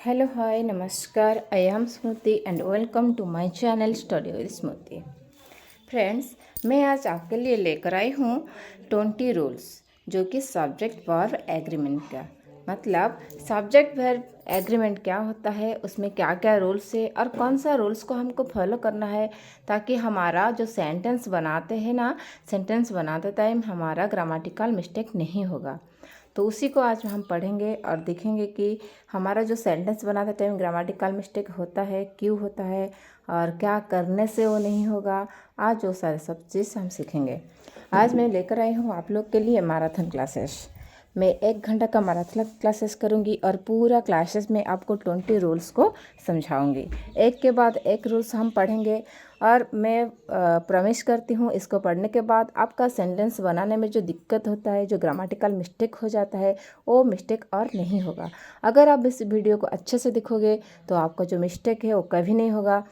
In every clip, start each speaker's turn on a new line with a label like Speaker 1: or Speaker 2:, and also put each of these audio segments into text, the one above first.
Speaker 1: Hello, hi, namaskar. I am Smriti and welcome to my channel Study with Smriti. Friends, मैं आज आपके लिए लेकर आई हूँ 20 रूल्स जो कि सब्जेक्ट वर्ब एग्रीमेंट का मतलब सब्जेक्ट वर्ब एग्रीमेंट क्या होता है, उसमें क्या क्या रूल्स है और कौन सा रूल्स को हमको फॉलो करना है ताकि हमारा जो सेंटेंस बनाते हैं ना, सेंटेंस बनाते टाइम हमारा ग्रामेटिकल मिस्टेक नहीं होगा। तो उसी को आज हम पढ़ेंगे और देखेंगे कि हमारा जो सेंटेंस बनाते टाइम ग्रामेटिकल मिस्टेक होता है, क्यों होता है और क्या करने से वो नहीं होगा। आज वो सारे सब चीज़ हम सीखेंगे। आज मैं लेकर आई हूँ आप लोग के लिए मैराथन क्लासेस। मैं 1 घंटा का मैराथन क्लासेस करूँगी और पूरा क्लासेस में आपको 20 रूल्स को समझाऊँगी। एक के बाद एक रूल्स हम पढ़ेंगे और मैं प्रॉमिस करती हूँ इसको पढ़ने के बाद आपका सेंटेंस बनाने में जो दिक्कत होता है, जो ग्रामेटिकल मिस्टेक हो जाता है, वो मिस्टेक और नहीं होगा। अगर आप इस वीडियो को अच्छे से देखोगे तो आपका जो मिस्टेक है वो कभी नहीं होगा,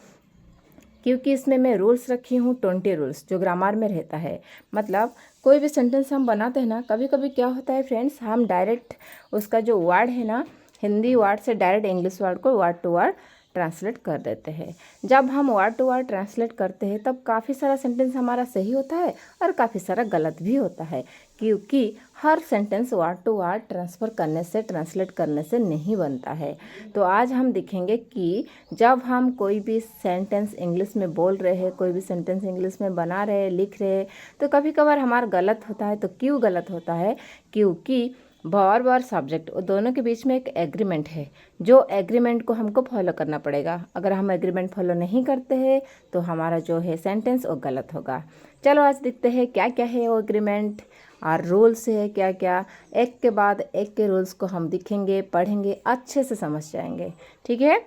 Speaker 1: क्योंकि इसमें मैं रूल्स रखी हूँ 20 रूल्स जो ग्रामर में रहता है। मतलब कोई भी सेंटेंस हम बनाते हैं ना, कभी कभी क्या होता है फ्रेंड्स, हम डायरेक्ट उसका जो वर्ड है ना, हिंदी वर्ड से डायरेक्ट इंग्लिश वर्ड को वर्ड टू वर्ड ट्रांसलेट कर देते हैं। जब हम वर्ड टू वर्ड ट्रांसलेट करते हैं तब काफ़ी सारा सेंटेंस हमारा सही होता है और काफ़ी सारा गलत भी होता है, क्योंकि हर sentence word to word translate करने से नहीं बनता है। तो आज हम देखेंगे कि जब हम कोई भी सेंटेंस इंग्लिश में बोल रहे हैं, कोई भी सेंटेंस इंग्लिश में बना रहे हैं, लिख रहे हैं, तो कभी कभार हमारा गलत होता है। तो क्यों गलत होता है? क्योंकि वर्ब और सब्जेक्ट दोनों के बीच में एक एग्रीमेंट है, जो एग्रीमेंट को हमको फॉलो करना पड़ेगा। अगर हम एग्रीमेंट फॉलो नहीं करते हैं तो हमारा जो है सेंटेंस वो गलत होगा। चलो आज देखते हैं क्या क्या है वो एग्रीमेंट और रूल्स है क्या क्या। एक के बाद एक के रूल्स को हम दिखेंगे, पढ़ेंगे, अच्छे से समझ जाएंगे। ठीक है?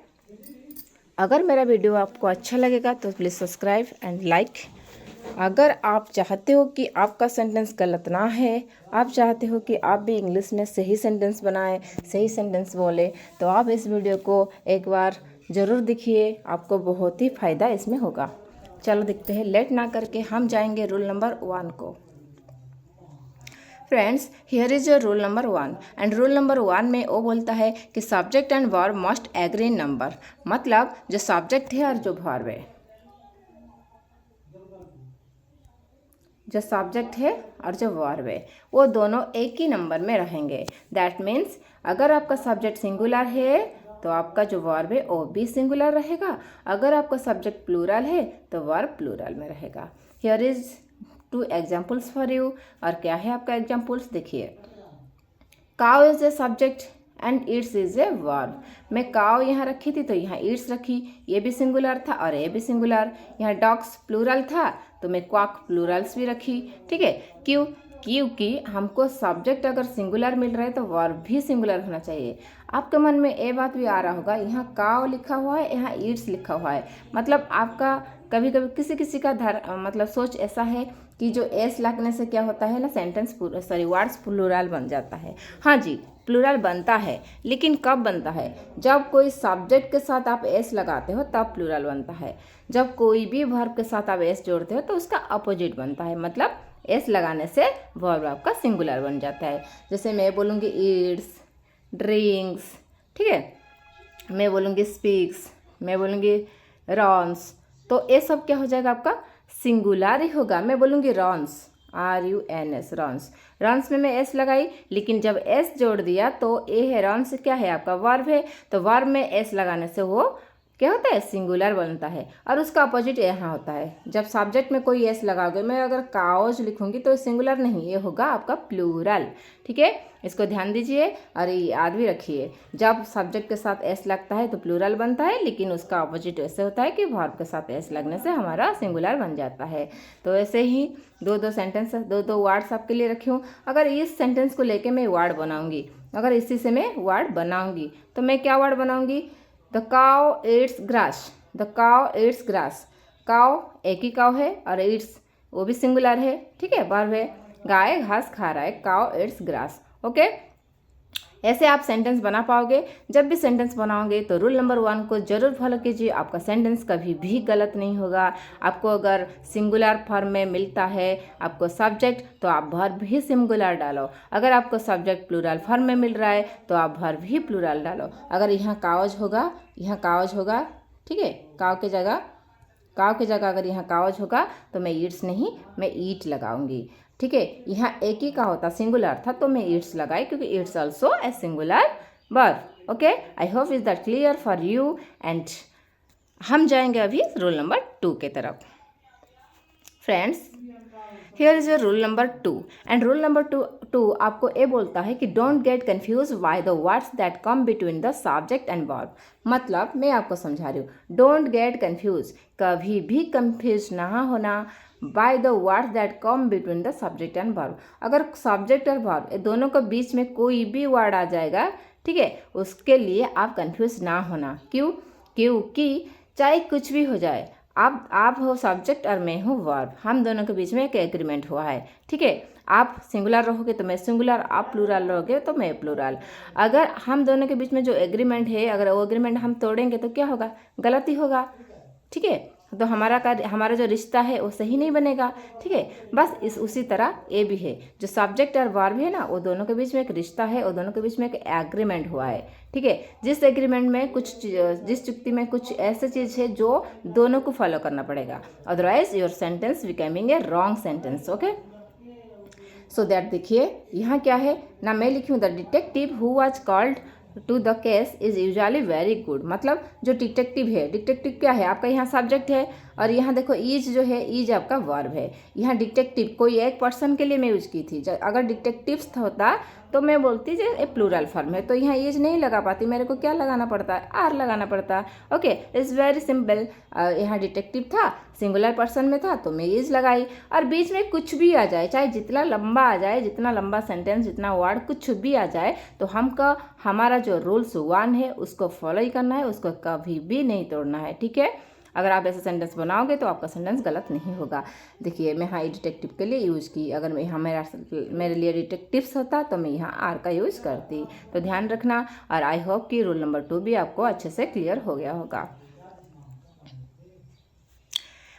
Speaker 1: अगर मेरा वीडियो आपको अच्छा लगेगा तो प्लीज़ सब्सक्राइब एंड लाइक। अगर आप चाहते हो कि आपका सेंटेंस गलत ना है, आप चाहते हो कि आप भी इंग्लिश में सही सेंटेंस बनाएं, सही सेंटेंस बोले, तो आप इस वीडियो को एक बार ज़रूर देखिए, आपको बहुत ही फ़ायदा इसमें होगा। चलो देखते हैं, लेट ना करके हम जाएंगे रूल नंबर 1 को। Friends, here is your rule number 1 and rule number 1 में वो बोलता है कि subject and verb must agree in number. मतलब जो सब्जेक्ट है और जो वर्ब है, जो सब्जेक्ट है और जो वर्ब है, वो दोनों एक ही नंबर में रहेंगे। दैट मीन्स अगर आपका सब्जेक्ट सिंगुलर है तो आपका जो वर्ब है वो भी सिंगुलर रहेगा। अगर आपका सब्जेक्ट प्लूरल है तो वर्ब प्लूरल में रहेगा। Here is 2 examples for you. और क्या है आपका एग्जाम्पल्स देखिए। Cow is a subject and it's is a verb. मैं काउ यहाँ रखी थी तो यहाँ इट्स रखी, ये भी सिंगुलर था और ये भी सिंगुलर। यहाँ डॉग्स प्लूरल था तो मैं क्वाक प्लूरल्स भी रखी। ठीक है? क्यों? क्योंकि हमको सब्जेक्ट अगर सिंगुलर मिल रहा है तो वर्ब भी सिंगुलर होना चाहिए। आपके मन में ये बात भी आ रहा होगा, यहाँ काउ लिखा हुआ है, यहाँ ईट्स लिखा हुआ है, मतलब आपका कभी कभी किसी किसी का मतलब सोच ऐसा है कि जो एस लगने से क्या होता है ना, सेंटेंस वर्ड्स प्लूरल बन जाता है। हाँ जी, प्लूरल बनता है, लेकिन कब बनता है? जब कोई सब्जेक्ट के साथ आप एस लगाते हो तब प्लूरल बनता है। जब कोई भी वर्ब के साथ आप एस जोड़ते हो तो उसका अपोजिट बनता है, मतलब एस लगाने से वर्ब आपका सिंगुलर बन जाता है। जैसे मैं बोलूँगी ईट्स, ड्रिंक्स, ठीक है, मैं बोलूँगी स्पीक्स, मैं बोलूँगी रॉन्स, तो ये सब क्या हो जाएगा? आपका सिंगुलर ही होगा। मैं बोलूँगी रॉन्स, RUNS, रॉन्स। रॉन्स में मैं एस लगाई, लेकिन जब एस जोड़ दिया तो ए है, रॉन्स क्या है? आपका वर्ब है, तो वर्ब में एस लगाने से वो क्या होता है? सिंगुलर बनता है। और उसका अपोजिट यहाँ होता है, जब सब्जेक्ट में कोई एस लगाओगे, मैं अगर काओज लिखूंगी तो सिंगुलर नहीं, ये होगा आपका प्लूरल। ठीक है? इसको ध्यान दीजिए और ये याद भी रखिए। जब सब्जेक्ट के साथ एस लगता है तो प्लूरल बनता है, लेकिन उसका अपोजिट ऐसे होता है कि वर्ब के साथ एस लगने से हमारा सिंगुलर बन जाता है। तो ऐसे ही दो सेंटेंस, दो वर्ड्स आपके लिए रखी हूँ। अगर इस सेंटेंस को लेके मैं वर्ड बनाऊंगी, अगर इसी से मैं वर्ड बनाऊंगी तो मैं क्या वर्ड बनाऊंगी? The cow Yeats grass. The cow Yeats grass. Cow एक ही काउ है और ईट्स वो भी सिंगुलर है। ठीक है? वर्ब है, गाय घास खा रहा है, काउ ईट्स ग्रास। ओके, ऐसे आप सेंटेंस बना पाओगे। जब भी सेंटेंस बनाओगे तो रूल नंबर 1 को जरूर फॉलो कीजिए, आपका सेंटेंस कभी भी गलत नहीं होगा। आपको अगर सिंगुलर फॉर्म में मिलता है आपको सब्जेक्ट, तो आप वर्ब भी सिंगुलर डालो। अगर आपको सब्जेक्ट प्लूरल फॉर्म में मिल रहा है तो आप वर्ब भी प्लूरल डालो। अगर यहाँ कावज होगा, यहाँ कावज होगा, ठीक है, काव के जगह अगर यहाँ कावज होगा तो मैं ईट्स नहीं, मैं ईट लगाऊंगी, ठीक है। यहाँ एक ही का होता सिंगुलर था तो मैं ईट्स लगाई, क्योंकि Yeats also a singular verb. Okay, I hope is that clear for you. And हम जाएंगे अभी रूल नंबर 2 के तरफ। Friends, here is your rule number 2 and rule number 2 आपको ये बोलता है कि don't get confuse bye the words that come between the subject and verb. मतलब मैं आपको समझा रही हूँ, डोंट गेट कन्फ्यूज, कभी भी कन्फ्यूज ना होना bye the words that come between the subject and verb. अगर सब्जेक्ट और वर्ब ये दोनों के बीच में कोई भी वर्ड आ जाएगा, ठीक है, उसके लिए आप कन्फ्यूज ना होना। क्यों? क्योंकि चाहे कुछ भी हो जाए, आप हो सब्जेक्ट और मैं हूँ वर्ब, हम दोनों के बीच में एक एग्रीमेंट हुआ है, ठीक है। आप सिंगुलर रहोगे तो मैं सिंगुलर, आप प्लूरल रहोगे तो मैं प्लूरल। अगर हम दोनों के बीच में जो एग्रीमेंट है, अगर वो एग्रीमेंट हम तोड़ेंगे तो क्या होगा? गलती होगा, ठीक है। तो हमारा जो रिश्ता है वो सही नहीं बनेगा, ठीक है। बस उसी तरह ये भी है, जो सब्जेक्ट और वर्ब है ना, वो दोनों के बीच में एक रिश्ता है, वो दोनों के बीच में एक एग्रीमेंट हुआ है, ठीक है। जिस एग्रीमेंट में जिस चुक्ति में कुछ ऐसी चीज़ है जो दोनों को फॉलो करना पड़ेगा, otherwise your sentence becoming a wrong sentence. Okay, so that देखिए यहाँ क्या है ना, मैं लिखूँ the detective who was called to the case is usually very good. मतलब जो डिटेक्टिव है, डिटेक्टिव क्या है? आपका यहाँ सब्जेक्ट है और यहाँ देखो ईज जो है, ईज आपका वर्ब है। यहाँ डिटेक्टिव कोई एक पर्सन के लिए मैं यूज की थी। अगर डिटेक्टिव्स होता तो मैं बोलती जो ए प्लूरल फॉर्म है, तो यहाँ ईज नहीं लगा पाती, मेरे को क्या लगाना पड़ता है? आर लगाना पड़ता है। Okay, it's very simple. यहाँ डिटेक्टिव था, सिंगुलर पर्सन में था तो मैं ईज लगाई। और बीच में कुछ भी आ जाए, चाहे जितना लंबा आ जाए, जितना लंबा सेंटेंस, जितना वर्ड कुछ भी आ जाए, तो हमारा जो रूल्स 1 है उसको फॉलो ही करना है, उसको कभी भी नहीं तोड़ना है, ठीक है। अगर आप ऐसा सेंटेंस बनाओगे तो आपका सेंटेंस गलत नहीं होगा। देखिए मैं यहाँ डिटेक्टिव के लिए यूज की, अगर मैं यहाँ मेरे लिए डिटेक्टिव्स होता तो मैं यहाँ आर का यूज करती। तो ध्यान रखना, और आई होप कि रूल नंबर 2 भी आपको अच्छे से क्लियर हो गया होगा।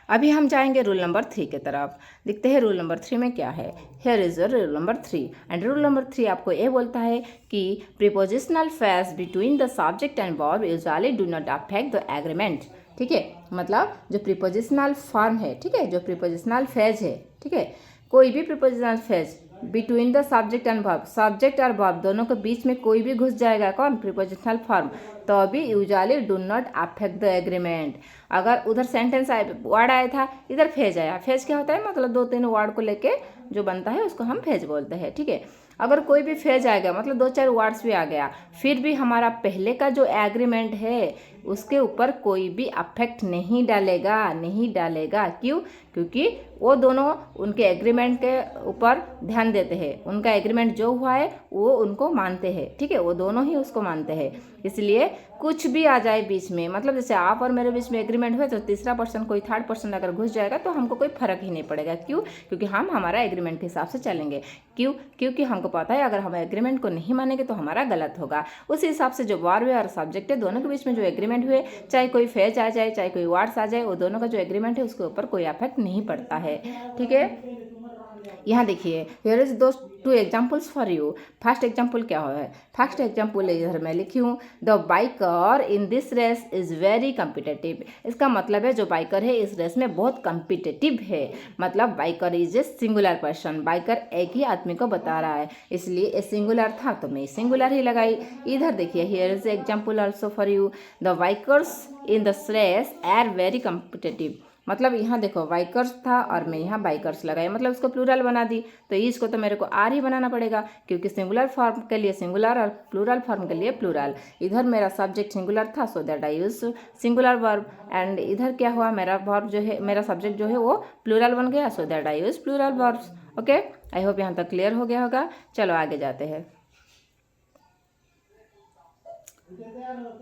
Speaker 1: अभी हम जाएंगे रूल नंबर 3 के तरफ। देखते हैं रूल नंबर 3 में क्या है। Here is rule number 3 and rule number 3 आपको ये बोलता है कि prepositional phrase between the subject and verb usually do not affect the agreement, ठीक है। मतलब जो प्रीपोजिशनल फॉर्म है, ठीक है, जो प्रीपोजिशनल फ्रेज है, ठीक है, कोई भी prepositional phrase between the subject and verb, subject और वर्ब दोनों के बीच में कोई भी घुस जाएगा, कौन? प्रीपोजिशनल फॉर्म, तो अभी usually do not affect the agreement. अगर उधर सेंटेंस वर्ड आया था, इधर फेज आया। फेज क्या होता है? मतलब 2-3 वर्ड को लेके जो बनता है उसको हम फेज बोलते हैं, ठीक है। अगर कोई भी फेज आ गया, मतलब 2-4 वर्ड्स भी आ गया, फिर भी हमारा पहले का जो एग्रीमेंट है उसके ऊपर कोई भी अफेक्ट नहीं डालेगा। क्यों? क्योंकि वो दोनों उनके एग्रीमेंट के ऊपर ध्यान देते हैं, उनका एग्रीमेंट जो हुआ है वो उनको मानते हैं, ठीक है, वो दोनों ही उसको मानते हैं। इसलिए कुछ भी आ जाए बीच में, मतलब जैसे आप और मेरे बीच में एग्रीमेंट हुए तो तीसरा पर्सन, कोई थर्ड पर्सन अगर घुस जाएगा तो हमको कोई फर्क ही नहीं पड़ेगा। क्यों? क्योंकि हम हमारा एग्रीमेंट के हिसाब से चलेंगे। क्यों? क्योंकि हमको पता है अगर हम एग्रीमेंट को नहीं मानेंगे तो हमारा गलत होगा। उसी हिसाब से जो वर्ब है और सब्जेक्ट है, दोनों के बीच में जो एग्रीमेंट हुए, चाहे कोई फेज आ जाए, चाहे कोई वर्ड्स आ जाए, वो दोनों का जो एग्रीमेंट है उसके ऊपर कोई अफेक्ट नहीं पड़ता है, ठीक है। यहाँ देखिए, हियर इज दो 2 examples for you. First example क्या है? फर्स्ट एग्जाम्पल इधर मैं लिखी हूँ, the biker in this race is very competitive. इसका मतलब है जो बाइकर है इस रेस में बहुत कम्पिटेटिव है। मतलब biker is a singular person, biker एक ही आदमी को बता रहा है, इसलिए ए सिंगुलर था तो मैं सिंगुलर ही लगाई। इधर देखिए, here is example also for you, the bikers in the race are very competitive. मतलब यहाँ देखो बाइकर्स था और मैं यहाँ बाइकर्स लगाई, मतलब उसको प्लूरल बना दी, तो ईज को तो मेरे को आर ही बनाना पड़ेगा, क्योंकि सिंगुलर फॉर्म के लिए सिंगुलर और प्लूरल फॉर्म के लिए प्लूरल। इधर मेरा सब्जेक्ट सिंगुलर था, सो that I use singular verb, and इधर क्या हुआ, मेरा वर्ब जो है, मेरा सब्जेक्ट जो है वो प्लूरल बन गया, so that I use plural verbs. Okay, I hope यहाँ तक क्लियर हो गया होगा। चलो आगे जाते हैं।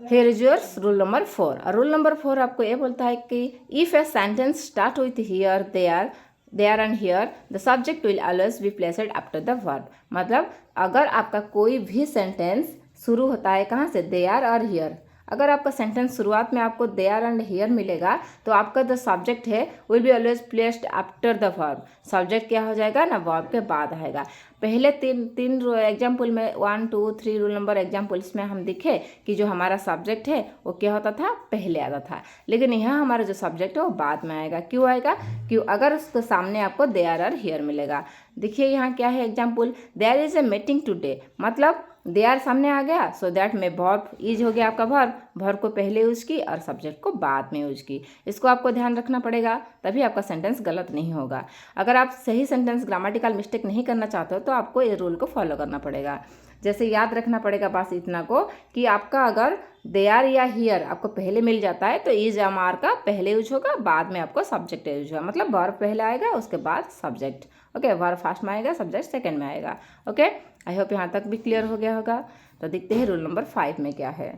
Speaker 1: Here is yours rule number 4। Rule number 4 आपको ये बोलता है कि if a sentence start with here there there and here the subject will always be placed after the verb. मतलब अगर आपका कोई भी सेंटेंस शुरू होता है कहाँ से, देयर और हियर, अगर आपका सेंटेंस शुरुआत में आपको देयर एंड हियर मिलेगा तो आपका जो सब्जेक्ट है will be always placed after the verb. Subject क्या हो जाएगा ना, वर्ब के बाद आएगा। पहले तीन एग्जाम्पल में 1 2 3 रूल नंबर एग्जाम्पल्स में हम दिखे कि जो हमारा सब्जेक्ट है वो क्या होता था, पहले आता था। लेकिन यहाँ हमारा जो सब्जेक्ट है वो बाद में आएगा। क्यों आएगा, क्यों, अगर उसके सामने आपको देयर और हियर मिलेगा। देखिए यहाँ क्या है example, there is a meeting today, मतलब देयर सामने आ गया, सो दैट में वर्ब इज हो गया आपका वर्ब, वर्ब को पहले यूज की और सब्जेक्ट को बाद में यूज की। इसको आपको ध्यान रखना पड़ेगा, तभी आपका सेंटेंस गलत नहीं होगा। अगर आप सही सेंटेंस ग्रामेटिकल मिस्टेक नहीं करना चाहते हो तो आपको ये रूल को फॉलो करना पड़ेगा। जैसे याद रखना पड़ेगा बस इतना को कि आपका अगर देयर या हियर आपको पहले मिल जाता है तो इज या आर का पहले यूज होगा, बाद में आपको सब्जेक्ट यूज होगा। मतलब वर्ब पहले आएगा उसके बाद सब्जेक्ट। ओके, वर्ब फर्स्ट में आएगा, सब्जेक्ट सेकंड में आएगा। ओके, आई होप यहाँ तक भी क्लियर हो गया होगा। तो देखते हैं रूल नंबर 5 में क्या है।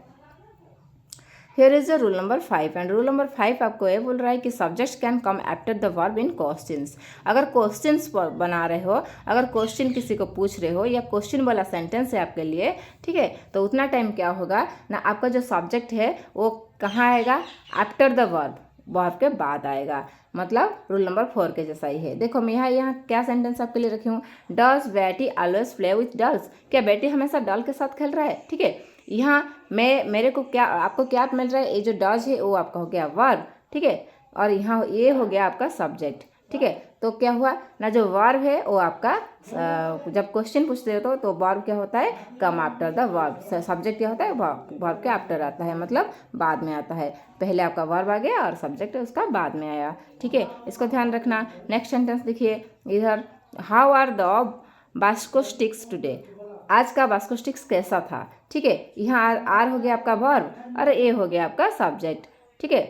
Speaker 1: Here is the rule number 5 and rule number 5 आपको ये बोल रहा है कि subjects can come after the verb in questions. अगर क्वेश्चंस बना रहे हो, अगर क्वेश्चन किसी को पूछ रहे हो या क्वेश्चन वाला सेंटेंस है आपके लिए, ठीक है, तो उतना टाइम क्या होगा ना, आपका जो सब्जेक्ट है वो कहाँ आएगा, आफ्टर द वर्ब, वर्ब के बाद आएगा। मतलब रूल नंबर 4 के जैसा ही है। देखो मैं यहाँ क्या सेंटेंस आपके लिए रखी हूँ, डज बेटी ऑलवेज प्ले विथ डॉल्स, क्या बेटी हमेशा डॉल के साथ खेल रहा है। ठीक है, यहाँ मेरे को क्या, आपको क्या मिल रहा है, ये जो डज है वो आपका हो गया वर्ब, ठीक है, और यहाँ ये हो गया आपका सब्जेक्ट। ठीक है, तो क्या हुआ ना, जो वर्ब है वो आपका जब क्वेश्चन पूछते हो तो वर्ब क्या होता है, come after the verb. Subject क्या होता है, वर्ब के आफ्टर आता है, मतलब बाद में आता है। पहले आपका वर्ब आ गया और सब्जेक्ट उसका बाद में आया। ठीक है, इसको ध्यान रखना। नेक्स्ट सेंटेंस देखिए इधर, how are the bosco sticks today, आज का बास्को स्टिक्स कैसा था। ठीक है, यहाँ आर हो गया आपका वर्ब और ए हो गया आपका सब्जेक्ट। ठीक है,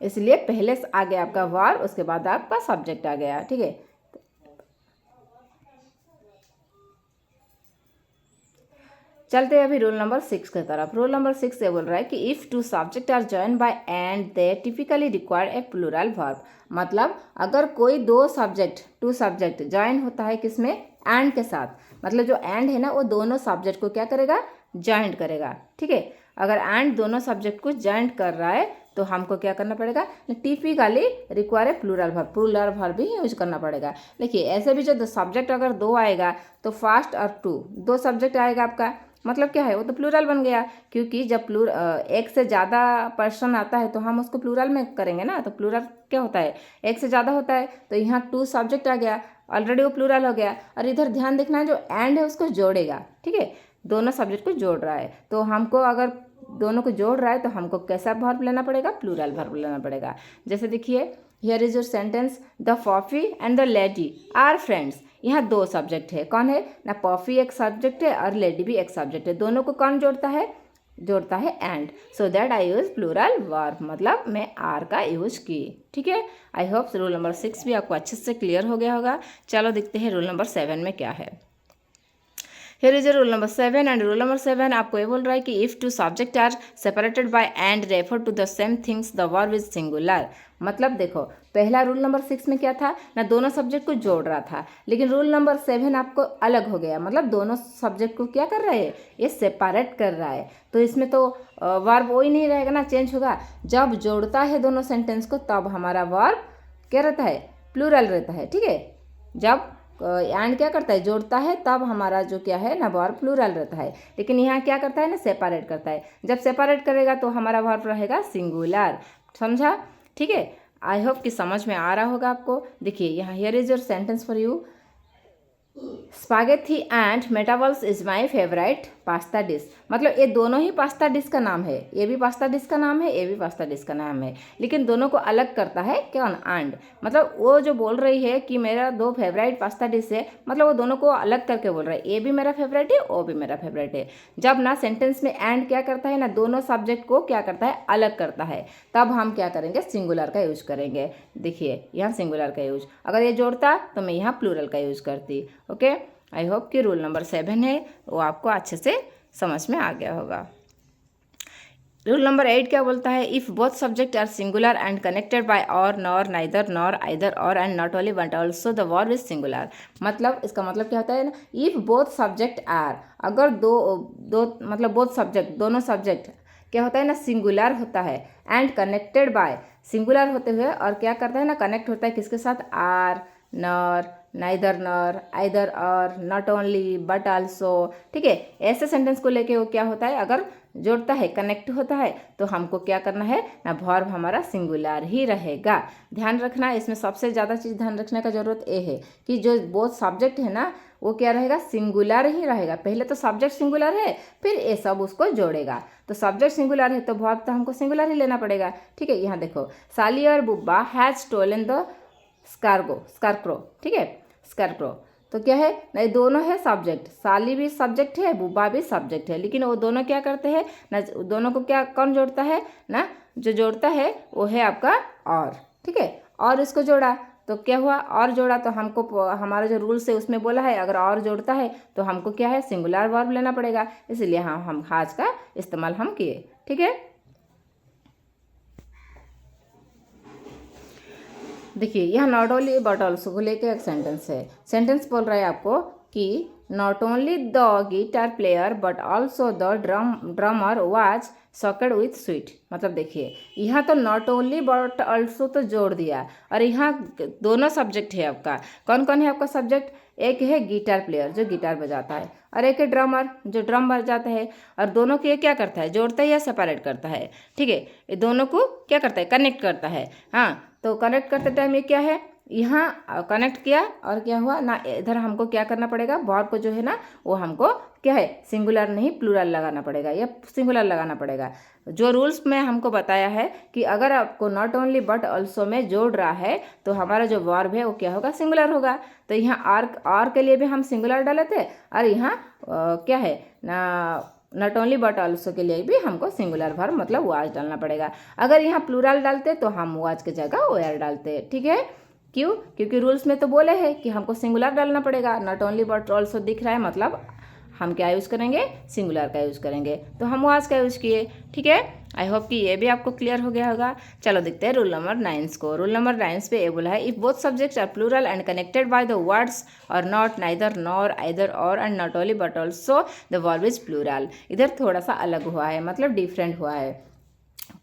Speaker 1: इसलिए पहले आ गया आपका वर्ब, उसके बाद आपका सब्जेक्ट आ गया। ठीक है, चलते हैं अभी रूल नंबर 6 की तरफ। रूल नंबर 6 ये बोल रहा है कि if two subject are join by and they typically require a plural verb. मतलब अगर कोई दो सब्जेक्ट जॉइन होता है किसमें, एंड के साथ, मतलब जो एंड है ना वो दोनों सब्जेक्ट को क्या करेगा, जॉइंट करेगा। ठीक है, अगर एंड दोनों सब्जेक्ट को जॉइंट कर रहा है तो हमको क्या करना पड़ेगा, typically require a plural verb भी यूज करना पड़ेगा। देखिए ऐसे भी जो सब्जेक्ट अगर दो आएगा तो फर्स्ट और टू, दो सब्जेक्ट आएगा आपका, मतलब क्या है, वो तो प्लूरल बन गया। क्योंकि जब एक से ज़्यादा पर्सन आता है तो हम उसको प्लूरल में करेंगे ना, तो प्लूरल क्या होता है, एक से ज़्यादा होता है। तो यहाँ 2 सब्जेक्ट आ गया, ऑलरेडी वो प्लूरल हो गया। और इधर ध्यान देखना है जो एंड है उसको जोड़ेगा। ठीक है, दोनों सब्जेक्ट को जोड़ रहा है, तो हमको अगर दोनों को जोड़ रहा है तो हमको कैसा वर्ब लेना पड़ेगा, प्लूरल वर्ब लेना पड़ेगा। जैसे देखिए here is your sentence, the poppy and the lady are friends. यहाँ 2 सब्जेक्ट है, कौन है ना, पॉपी एक सब्जेक्ट है और लेडी भी एक सब्जेक्ट है। दोनों को कौन जोड़ता है and, so that I use plural verb, मतलब मैं आर का यूज की। ठीक है, आई होप रूल नंबर 6 भी आपको अच्छे से क्लियर हो गया होगा। चलो देखते हैं रूल नंबर 7 में क्या है। Here is rule number 7 and rule number 7 आपको ये बोल रहा है कि if two subject are separated by and refer to the same things the verb is singular. मतलब देखो पहला रूल नंबर 6 में क्या था ना, दोनों सब्जेक्ट को जोड़ रहा था, लेकिन रूल नंबर 7 आपको अलग हो गया, मतलब दोनों सब्जेक्ट को क्या कर रहे हैं, ये सेपरेट कर रहा है। तो इसमें तो वर्ब वही नहीं रहेगा ना, चेंज होगा। जब जोड़ता है दोनों सेंटेंस को तब हमारा वर्ब क्या रहता है, प्लूरल रहता है। ठीक है, जब एंड क्या करता है, जोड़ता है, तब हमारा जो क्या है ना वर्ब प्लूरल रहता है। लेकिन यहाँ क्या करता है ना, सेपरेट करता है। जब सेपरेट करेगा तो हमारा वर्ब रहेगा सिंगुलर। समझा? ठीक है, आई होप कि समझ में आ रहा होगा आपको। देखिए यहाँ here is your sentence for you, spaghetti and meatballs is my favourite pasta dish. मतलब ये दोनों ही पास्ता डिश का नाम है, ये भी पास्ता डिश का नाम है, ये भी पास्ता डिश का नाम है, लेकिन दोनों को अलग करता है कौन, एंड। मतलब वो जो बोल रही है कि मेरा 2 फेवरेट पास्ता डिश है, मतलब वो दोनों को अलग करके बोल रहा है, ये भी मेरा फेवरेट है, वो भी मेरा फेवरेट है। जब ना सेंटेंस में एंड क्या करता है ना, दोनों सब्जेक्ट को क्या करता है, अलग करता है, तब हम क्या करेंगे, सिंगुलर का यूज करेंगे। देखिए यहाँ सिंगुलर का यूज, अगर ये जोड़ता तो मैं यहाँ प्लूरल का यूज करती। ओके, आई होप कि रूल नंबर 7 है वो आपको अच्छे से समझ में आ गया होगा। रूल नंबर 8 क्या बोलता है, if both subject are singular and connected by or, nor, neither, nor, either, or and not only but also the verb is singular. मतलब इसका मतलब क्या होता है ना, इफ बोथ सब्जेक्ट आर, अगर दो मतलब बोथ सब्जेक्ट, दोनों सब्जेक्ट क्या होता है ना, सिंगुलर होता है, एंड कनेक्टेड बाय, सिंगुलर होते हुए और क्या करता है ना, कनेक्ट होता है किसके साथ, or, nor, neither nor, either or, not only but also. ठीक है, ऐसे सेंटेंस को लेके वो क्या होता है, अगर जोड़ता है, कनेक्ट होता है, तो हमको क्या करना है ना, वर्ब हमारा सिंगुलर ही रहेगा। ध्यान रखना, इसमें सबसे ज़्यादा चीज़ ध्यान रखने का जरूरत ये है कि जो बोथ सब्जेक्ट है ना, वो क्या रहेगा, सिंगुलर ही रहेगा। पहले तो सब्जेक्ट सिंगुलर है, फिर ये सब उसको जोड़ेगा। तो सब्जेक्ट सिंगुलर है तो वर्ब तो हमको सिंगुलर ही लेना पड़ेगा। ठीक है, यहाँ देखो, साली और बुब्बा हैज स्टोलन द स्कार्क्रो। ठीक है, स्कार्क्रो तो क्या है ना, दोनों है सब्जेक्ट, साली भी सब्जेक्ट है, बुब्बा भी सब्जेक्ट है, लेकिन वो दोनों क्या करते हैं ना, दोनों को क्या कौन जोड़ता है ना, जो जोड़ता है वो है आपका और। ठीक है, और इसको जोड़ा तो क्या हुआ, और जोड़ा तो हमको हमारा जो रूल्स है उसमें बोला है, अगर और जोड़ता है तो हमको क्या है, सिंगुलर वर्ब लेना पड़ेगा, इसलिए हाँ हम हैज का इस्तेमाल हम किए। ठीक है, देखिए यहाँ नॉट ओनली बट ऑल्सो को लेकर एक सेंटेंस है। सेंटेंस बोल रहा है आपको कि not only the guitar player but also the drummer was soaked with sweet. मतलब देखिए यहाँ तो नॉट ओनली बट ऑल्सो तो जोड़ दिया, और यहाँ दोनों सब्जेक्ट है आपका। कौन कौन है आपका सब्जेक्ट, एक है गिटार प्लेयर जो गिटार बजाता है, और एक है ड्रमर जो ड्रम बजाता है, और दोनों को ये क्या करता है, जोड़ता है या सेपरेट करता है। ठीक है, ये दोनों को क्या करता है, कनेक्ट करता है। हाँ, तो कनेक्ट करते टाइम ये क्या है, यहाँ कनेक्ट किया और क्या हुआ ना, इधर हमको क्या करना पड़ेगा, वर्ब को जो है ना वो हमको क्या है, सिंगुलर नहीं प्लूरल लगाना पड़ेगा, या सिंगुलर लगाना पड़ेगा। जो रूल्स में हमको बताया है कि अगर आपको नॉट ओनली बट ऑल्सो में जोड़ रहा है तो हमारा जो वर्ब है वो क्या होगा, सिंगुलर होगा। तो यहाँ आर के लिए भी हम सिंगुलर डाले थे, और यहाँ क्या है ना, नॉट ओनली बट ऑल्सो के लिए भी हमको सिंगुलर वर्ब मतलब वाज डालना पड़ेगा। अगर यहाँ प्लूरल डालते तो हम वाज की जगह वेयर डालते। ठीक है, क्यों, क्योंकि रूल्स में तो बोले हैं कि हमको सिंगुलर डालना पड़ेगा। नॉट ओनली बट ऑल्सो दिख रहा है, मतलब हम क्या यूज़ करेंगे, सिंगुलर का यूज़ करेंगे, तो हम वाज का यूज़ किए। ठीक है, आई होप कि ये भी आपको क्लियर हो गया होगा। चलो देखते हैं रूल नंबर 9 को। रूल नंबर 9 पे ये बोला है, if both subjects are plural and connected by the words or not, neither, nor, either, or and not only but also the verb is plural. इधर थोड़ा सा अलग हुआ है, मतलब डिफरेंट हुआ है।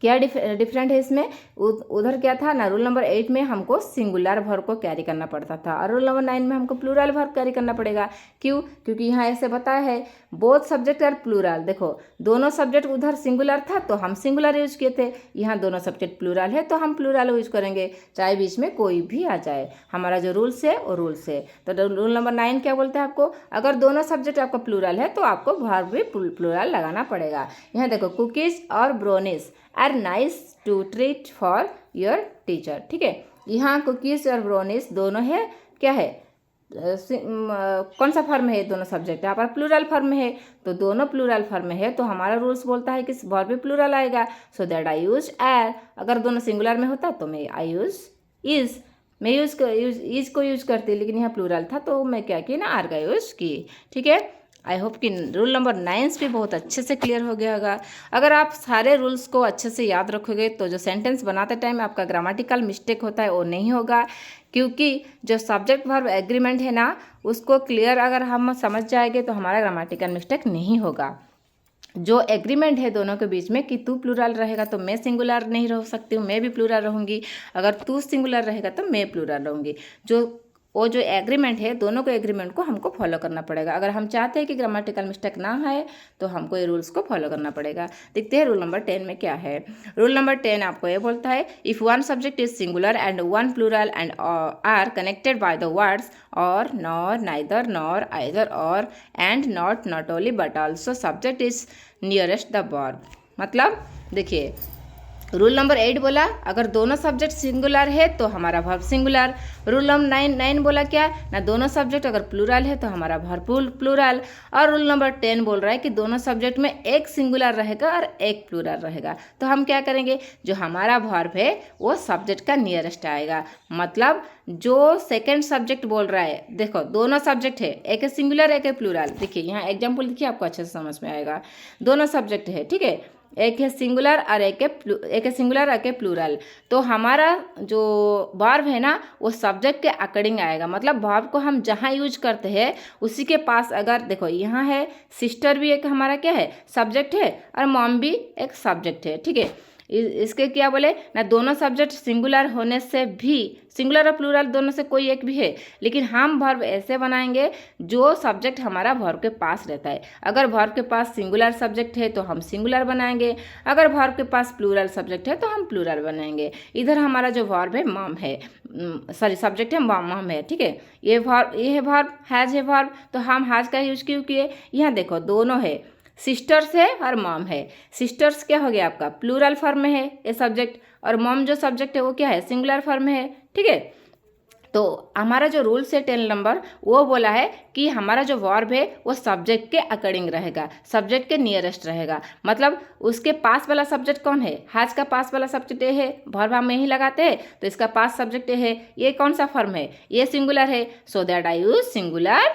Speaker 1: क्या डिफरेंट है इसमें, उधर क्या था ना, रूल नंबर 8 में हमको सिंगुलर वर्ब को कैरी करना पड़ता था, और रूल नंबर 9 में हमको प्लूरल वर्ब कैरी करना पड़ेगा। क्यों, क्योंकि यहाँ ऐसे बताया है बोथ सब्जेक्ट आर प्लूरल। देखो दोनों सब्जेक्ट उधर सिंगुलर था तो हम सिंगुलर यूज किए थे, यहाँ दोनों सब्जेक्ट प्लूरल है तो हम प्लूरल यूज करेंगे, चाहे बीच में कोई भी आ जाए। हमारा जो रूल्स है वो रूल्स है। तो रूल नंबर 9 क्या बोलते हैं आपको, अगर दोनों सब्जेक्ट आपका प्लूरल है तो आपको वर्ब भी प्लूरल लगाना पड़ेगा। यहाँ देखो, कुकीज और brownies are nice to treat for your teacher. ठीक है, यहाँ कुकीज और ब्रोनीज दोनों है, क्या है, कौन सा फॉर्म है, दोनों सब्जेक्ट यहाँ पर प्लूरल फॉर्म में है, तो दोनों प्लूरल फॉर्म में है तो हमारा रूल्स बोलता है कि वर्ब भी प्लूरल आएगा। सो दैट आई यूज एर। अगर दोनों सिंगुलर में होता तो मैं आई यूज इज, मैं इज को यूज करती, लेकिन यहाँ प्लूरल था तो मैं क्या की ना, आर का यूज की। ठीक है, आई होप कि रूल नंबर 9 भी बहुत अच्छे से क्लियर हो गया होगा। अगर आप सारे रूल्स को अच्छे से याद रखोगे तो जो सेंटेंस बनाते टाइम आपका ग्रामेटिकल मिस्टेक होता है वो नहीं होगा, क्योंकि जो सब्जेक्ट वर्ब एग्रीमेंट है ना उसको क्लियर अगर हम समझ जाएंगे तो हमारा ग्रामेटिकल मिस्टेक नहीं होगा। जो एग्रीमेंट है दोनों के बीच में कि तू प्लूरल रहेगा तो मैं सिंगुलर नहीं रह सकती हूँ, मैं भी प्लूरल रहूँगी, अगर तू सिंगुलर रहेगा तो मैं प्लूरल रहूँगी। जो एग्रीमेंट है दोनों को एग्रीमेंट को हमको फॉलो करना पड़ेगा। अगर हम चाहते हैं कि ग्रामेटिकल मिस्टेक ना आए तो हमको ये रूल्स को फॉलो करना पड़ेगा। देखते हैं रूल नंबर 10 में क्या है। रूल नंबर 10 आपको ये बोलता है, if one subject is singular and one plural and are connected by the words or, nor, neither, nor, either, or and not, not only but also subject is nearest the verb. मतलब देखिए rule number 8 बोला अगर दोनों subject singular है तो हमारा verb singular. Rule number 9 बोला क्या ना, दोनों सब्जेक्ट अगर प्लूरल है तो हमारा वर्ब प्लूरल। और रूल नंबर 10 बोल रहा है कि दोनों सब्जेक्ट में एक सिंगुलर रहेगा और एक प्लूरल रहेगा। तो हम क्या करेंगे, जो हमारा वर्ब है वो सब्जेक्ट का नियरेस्ट आएगा। मतलब जो सेकंड सब्जेक्ट बोल रहा है, देखो दोनों सब्जेक्ट है, एक है सिंगुलर एक है प्लूरल। देखिए यहाँ एग्जाम्पल देखिए, आपको अच्छे से समझ में आएगा। दोनों सब्जेक्ट है, ठीक है, एक है सिंगुलर और एक है सिंगुलर एक है प्लूरल। तो हमारा जो वर्ब है ना वो सब्जेक्ट के अकॉर्डिंग आएगा। मतलब वर्ब को हम जहाँ यूज करते हैं उसी के पास, अगर देखो यहाँ है सिस्टर भी एक हमारा क्या है सब्जेक्ट है और मॉम भी एक सब्जेक्ट है, ठीक है। इसके क्या बोले ना, दोनों सब्जेक्ट सिंगुलर होने से भी, सिंगुलर और प्लूरल दोनों से कोई एक भी है, लेकिन हम वर्ब ऐसे बनाएंगे जो सब्जेक्ट हमारा वर्ब के पास रहता है। अगर वर्ब के पास सिंगुलर सब्जेक्ट है तो हम सिंगुलर बनाएंगे, अगर वर्ब के पास प्लूरल सब्जेक्ट है तो हम प्लूरल बनाएंगे। इधर हमारा जो वर्ब है मॉम है, सॉरी सब्जेक्ट है मॉम है, ठीक है। ये है वर्ब, हैज है वर्ब, तो हम हैज का यूज क्यों किए, यहाँ देखो दोनों है, सिस्टर्स है और मॉम है। सिस्टर्स क्या हो गया आपका प्लूरल फॉर्म में है ये सब्जेक्ट, और मॉम जो सब्जेक्ट है वो क्या है सिंगुलर फॉर्म में है, ठीक है। तो हमारा जो रूल्स है 10 नंबर वो बोला है कि हमारा जो वर्ब है वो सब्जेक्ट के अकॉर्डिंग रहेगा, सब्जेक्ट के नियरेस्ट रहेगा। मतलब उसके पास वाला सब्जेक्ट कौन है, हैज का पास वाला सब्जेक्ट ये है, वर्ब हम यही लगाते हैं तो इसका पास सब्जेक्ट ये है। ये कौन सा फॉर्म है, ये सिंगुलर है, सो दैट आई यूज सिंगुलर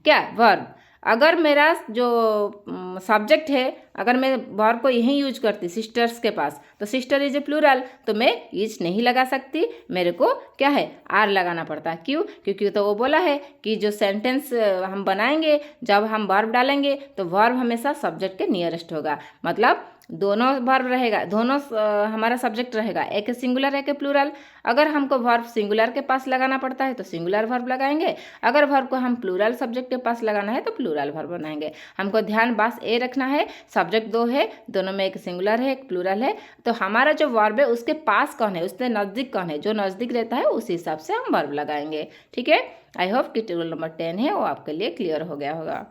Speaker 1: क्या वर्ब। अगर मेरा जो सब्जेक्ट है, अगर मैं वर्ब को यहीं यूज करती सिस्टर्स के पास, तो सिस्टर इज ए प्लूरल, तो मैं इज नहीं लगा सकती, मेरे को क्या है आर लगाना पड़ता। क्यों, क्योंकि तो वो बोला है कि जो सेंटेंस हम बनाएंगे जब हम वर्ब डालेंगे तो वर्ब हमेशा सब्जेक्ट के नियरेस्ट होगा। मतलब दोनों वर्ब रहेगा, दोनों हमारा सब्जेक्ट रहेगा, एक है सिंगुलर एक है प्लूरल। अगर हमको वर्ब सिंगुलर के पास लगाना पड़ता है तो सिंगुलर वर्ब लगाएंगे, अगर वर्ब को हम प्लूरल सब्जेक्ट के पास लगाना है तो प्लूरल वर्ब बनाएंगे। हमको ध्यान बस ये रखना है, सब्जेक्ट दो है, दोनों में एक सिंगुलर है एक प्लूरल है, तो हमारा जो वर्ब है उसके पास कौन है, उससे नज़दीक कौन है, जो नज़दीक रहता है उसी हिसाब से हम वर्ब लगाएंगे, ठीक है। आई होप कि रूल नंबर 10 है वो आपके लिए क्लियर हो गया होगा।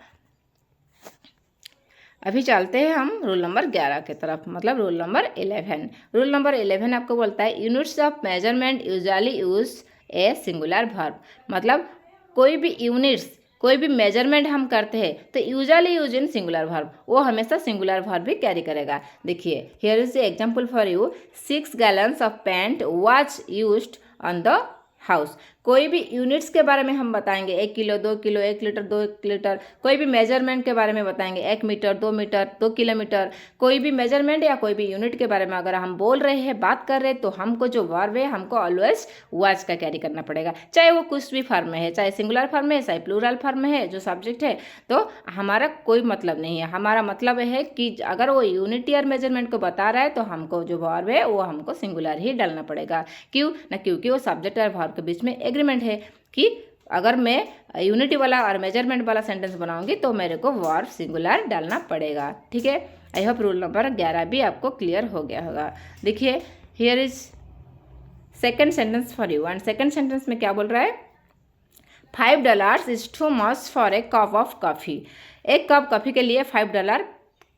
Speaker 1: अभी चलते हैं हम रूल नंबर 11 की तरफ, मतलब रूल नंबर 11। रूल नंबर 11 आपको बोलता है units of measurement usually use A singular verb. मतलब कोई भी यूनिट्स, कोई भी मेजरमेंट हम करते हैं तो usually use in singular verb, वो हमेशा सिंगुलर वर्ब भी कैरी करेगा। देखिए here is the example for you, 6 gallons of paint was used on the house. कोई भी यूनिट्स के बारे में हम बताएंगे, 1 किलो 2 किलो 1 लीटर 2 लीटर, कोई भी मेजरमेंट के बारे में बताएंगे 1 मीटर 2 मीटर 2 किलोमीटर, कोई भी मेजरमेंट या कोई भी यूनिट के बारे में अगर हम बोल रहे हैं बात कर रहे हैं तो हमको जो वर्ब है हमको ऑलवेज वाज का कैरी करना पड़ेगा, चाहे वो कुछ भी फॉर्म में है, चाहे सिंगुलर फॉर्म में है चाहे प्लूरल फॉर्म में है, जो सब्जेक्ट है तो हमारा कोई मतलब नहीं है। हमारा मतलब है कि अगर वो यूनिट या मेजरमेंट को बता रहा है तो हमको जो वर्ब है वो हमको सिंगुलर ही डालना पड़ेगा। क्यों ना, क्योंकि वो सब्जेक्ट और वर्ब के बीच में एग्रीमेंट है कि अगर मैं यूनिटी वाला और मेजरमेंट वाला सेंटेंस बनाऊंगी तो मेरे को वर्ब सिंगुलर डालना पड़ेगा, ठीक है। आई होप रूल नंबर 11 भी आपको क्लियर हो गया होगा। देखिए here is second sentence for you, and second sentence में क्या बोल रहा है, $5 is too much for a cup of coffee. एक कप कॉफ़ी के लिए $5